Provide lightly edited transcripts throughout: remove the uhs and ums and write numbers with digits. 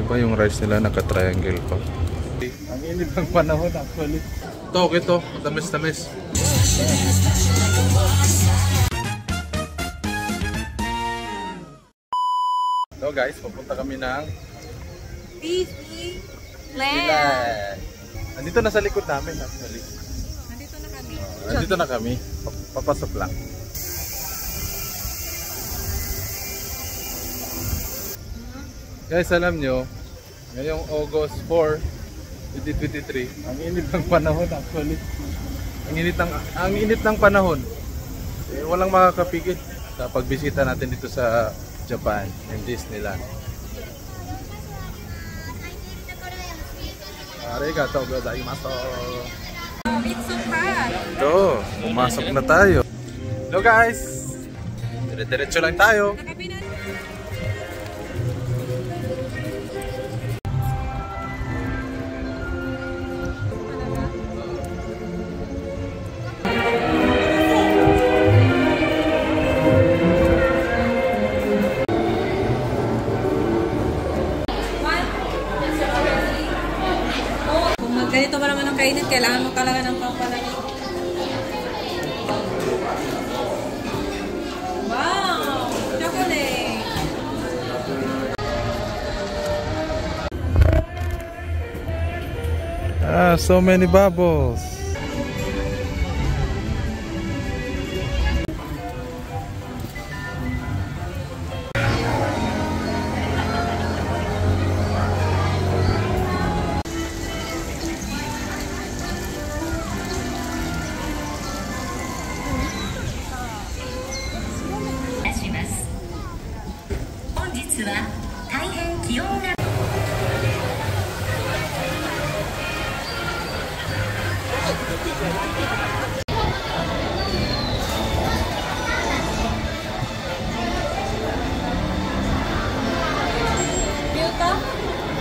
ba yung rice nila naka-triangle pa? Ang init ng panahon actually. Ito, tamis-tamis. So guys, papunta kami ng Disneyland. Nandito na sa likod namin actually. Nandito na kami. Papasok lang. Guys, alam nyo, ngayong August 4, 2023, ang init ng panahon actually. Ang init ng panahon. Walang makakapigil sa pagbisita natin dito sa Japan, yung Disneyland. Arigatou gozaimasu. Ito, pumasok na tayo. Hello guys! Dire-diretso lang tayo. Ganito ba naman ang kainit? Kailangan mo talaga ng pampalamig. Wow! Chocolate! So many bubbles.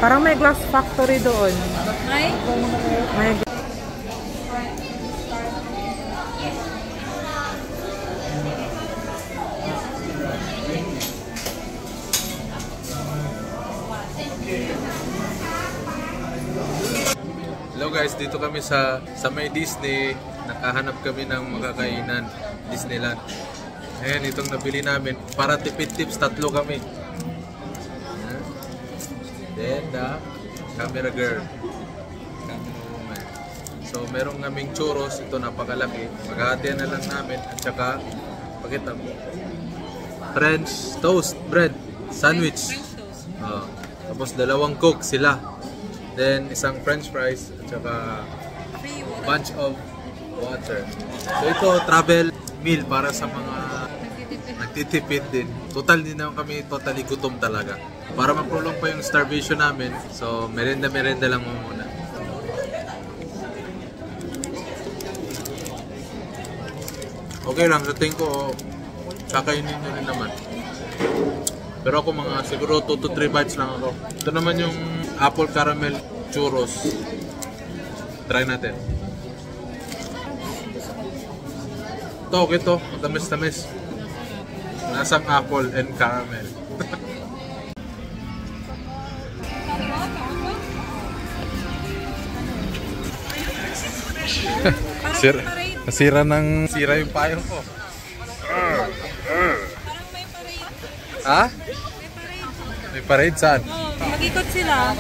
Parang may glass factory doon. May? May Hello guys, dito kami sa may Disney. Nakahanap kami ng makakainan Disneyland. Ayan, itong nabili namin. Para tipid tips, 3 kami. Then the camera girl. Camera woman. So meron kaming churros. Ito napakalaki. Maghahatian na lang namin. At saka, pakita mo, French toast bread sandwich. Tapos 2 coke sila. Then isang french fries. At saka bunch of water. So ito travel meal para sa mga nagtitipid din. Total din naman kami totally gutom talaga. Para ma-prolong pa yung starvation namin. So merenda lang muna. Okay lang, sa tingin ko kakainin nyo rin naman. Pero ako mga siguro 2 to 3 bites lang ako. Ito naman yung apple caramel churros. Try natin. Ito, okay to. Tamis-tamis. Nasang apple and caramel. Sira yung payong ko. Parang may parade. Ha? May parade saan? Mag-ikot sila.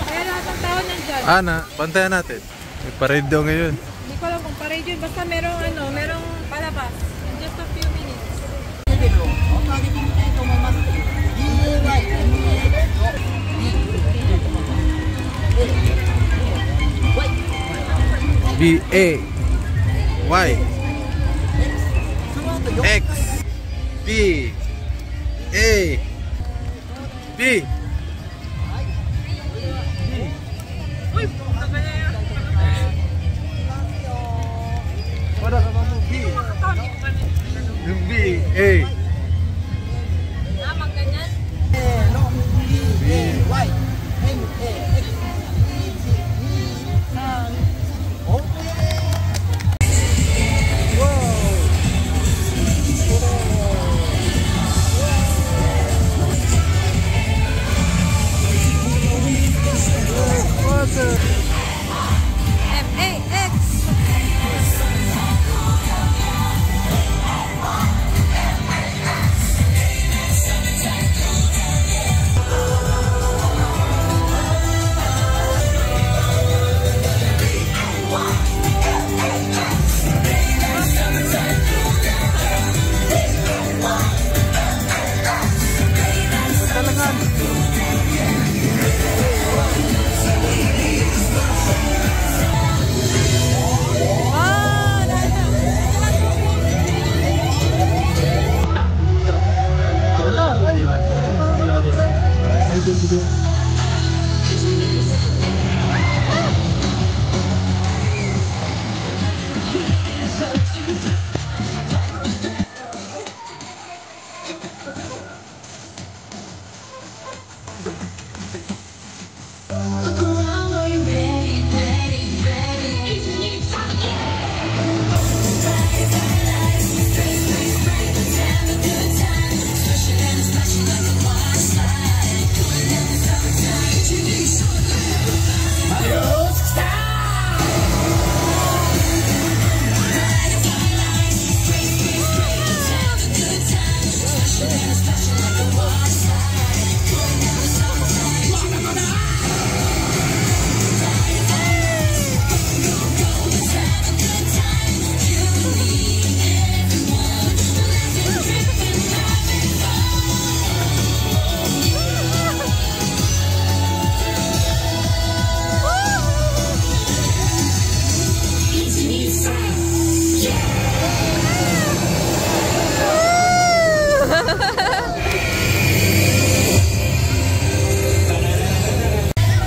Kaya lahat ng tao nandyan. Bantayan natin. May parade daw ngayon. Hindi ko alam kung parade yun. Basta merong palabas. In just a few minutes. B-A-Y X-B-A-B yung B-A Magganyan. B-Y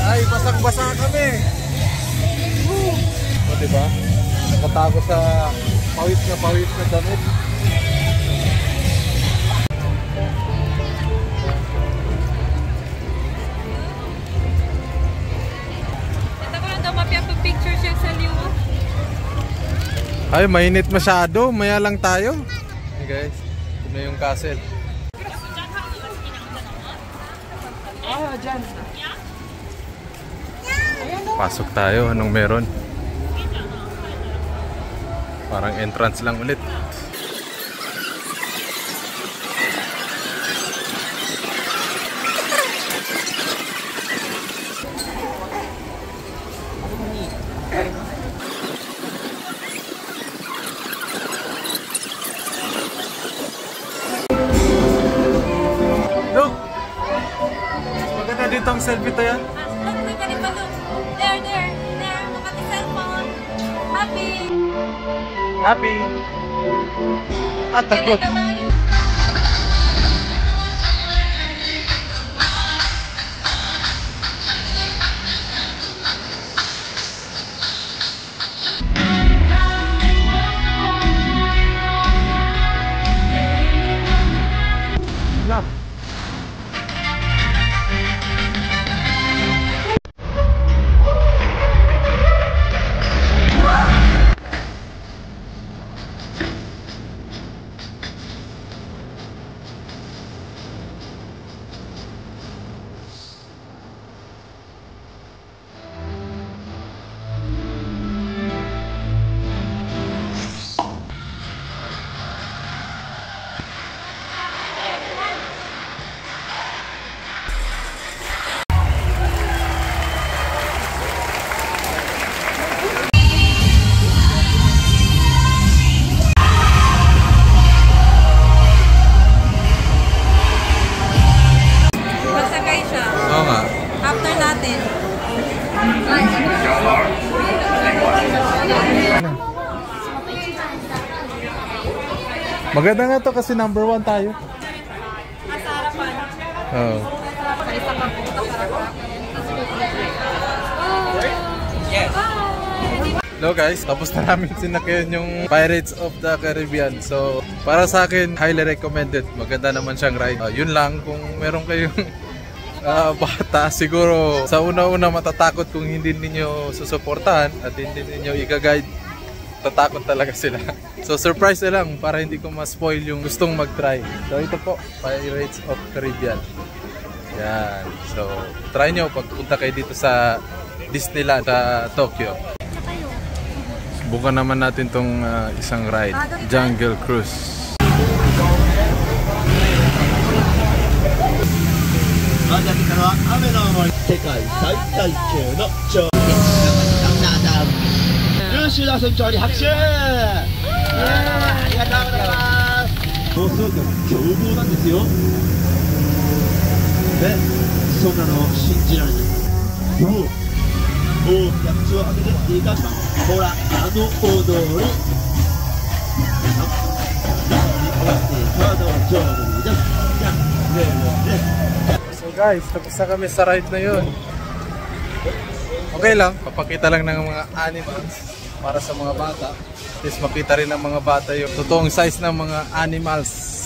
Ay, basang-basa kami. O, diba? Nakatago sa pawis na damit. Ito ko lang daw mapipicture siya sa liw. Ay, mainit masyado. Maya lang tayo. Hey guys, ito na yung castle. Pasok tayo. Anong meron? Parang entrance lang ulit. Look! Maganda dito ang selfie tayo. Look, look at it, look. There, there. Look at the cellphone. Happy. Happy! At takot! Love! Masagay siya. Oo nga. After natin. Maganda nga to kasi number 1 tayo. Nasa harapan. Oo. Sa isa pang pumunta sa harapan. Hello guys, tapos na namin sinakyan yung Pirates of the Caribbean. So, para sa akin, highly recommended. Maganda naman siyang ride. Yun lang, kung meron kayong bata, siguro sa una-una matatakot kung hindi ninyo susuportahan at hindi ninyo i-guide. Tatakot talaga sila. So, surprise na lang para hindi ko ma-spoil yung gustong mag-try. So, ito po, Pirates of Caribbean. Yan. So, try nyo pagpunta kayo dito sa Disneyland sa Tokyo. Subukan naman natin tong isang ride, Jungle Cruise. 真ん中からは雨の思い世界最大級の超優秀な船長に拍手ありがとうございます放送局凶暴なんですよでそんなの信じられないそう大きな口を開けていいかほらあの踊りカードは上手ですじゃあ例のね guys, tapos na kami sa ride na yun. Okay lang, papakita lang ng mga animals para sa mga bata. At least makita rin ng mga bata yung totoong size ng mga animals.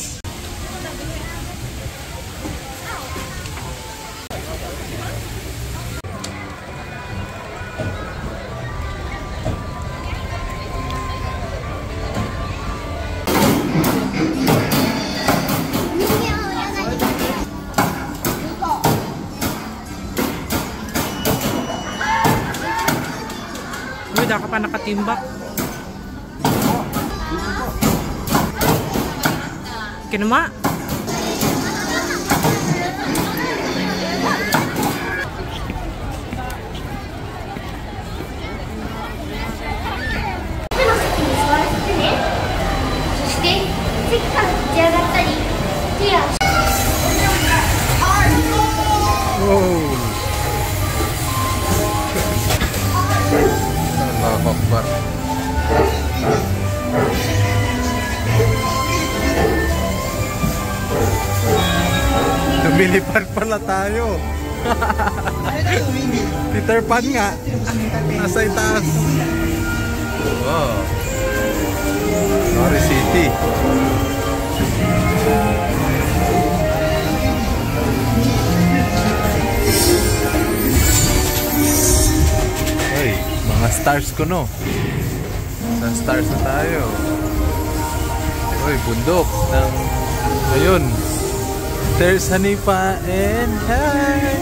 Uy, da ka pa nakatimba. Kinama. Wow! Allahu Akbar. Lumilipad pala tayo. Peter Pan nga. Nasa itaas. Wow. Glory City. Ay, mga stars ko no. Sa stars na tayo. Uy, bundok ng ayun. There's Hanifa and hi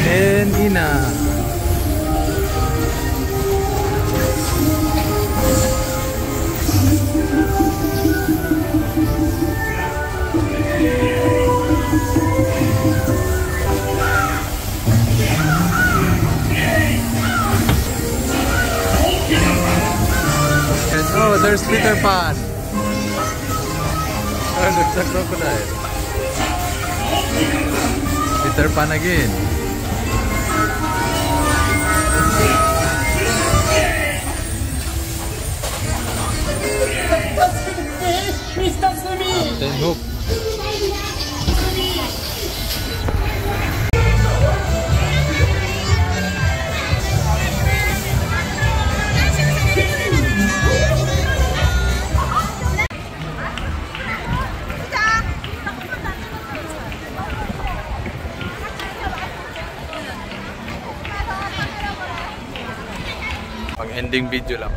and Ina. And oh, there's Peter Pan. Oh, there's a crocodile. Peter Pan again. Captain Hook. Pang ending video lang.